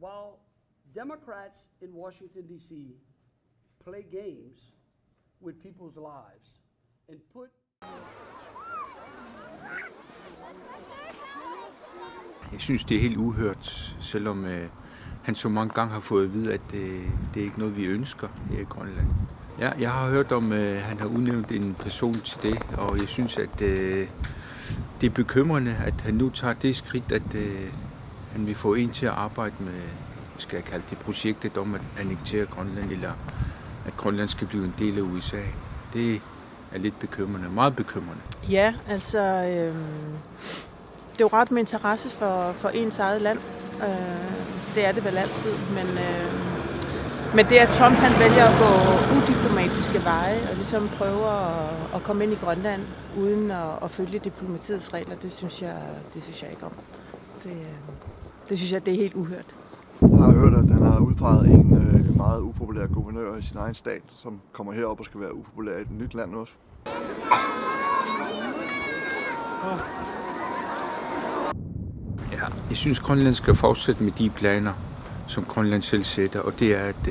while Democrats in Washington, D.C. play games with people's lives and put... Jeg synes, det er helt uhørt, selvom han så mange gange har fået at vide, at det er ikke noget, vi ønsker her i Grønland. Ja, jeg har hørt om, at han har udnævnt en person til det, og jeg synes, at det er bekymrende, at han nu tager det skridt, at han vil få en til at arbejde med, skal jeg kalde det, projektet om at annektere Grønland, eller at Grønland skal blive en del af USA. Det er lidt bekymrende, meget bekymrende. Ja, altså, det er jo ret med interesse for ens eget land. Det er det vel altid, men det, at Trump han vælger at gå udiplomatiske veje og ligesom prøver at komme ind i Grønland uden at følge diplomatiets regler, det synes jeg ikke om. Det synes jeg, det er helt uhørt. Jeg har hørt, at han har udpeget en meget upopulær guvernør i sin egen stat, som kommer herop og skal være upopulær i et nyt land også. Ja, jeg synes, Grønland skal fortsætte med de planer, som Grønland selv sætter, og det er, at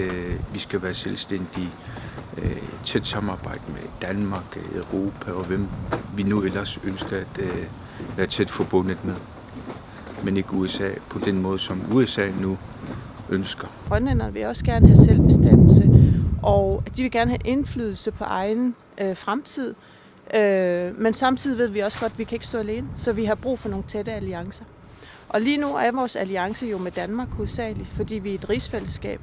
vi skal være selvstændige, tæt samarbejde med Danmark, Europa og hvem vi nu ellers ønsker at være tæt forbundet med. Men ikke USA på den måde, som USA nu ønsker. Grønlænderne vil også gerne have selvbestemmelse, og de vil gerne have indflydelse på egen fremtid. Men samtidig ved vi også godt, at vi kan ikke stå alene, så vi har brug for nogle tætte alliancer. Og lige nu er vores alliance jo med Danmark hovedsageligt, fordi vi er et rigsfællesskab,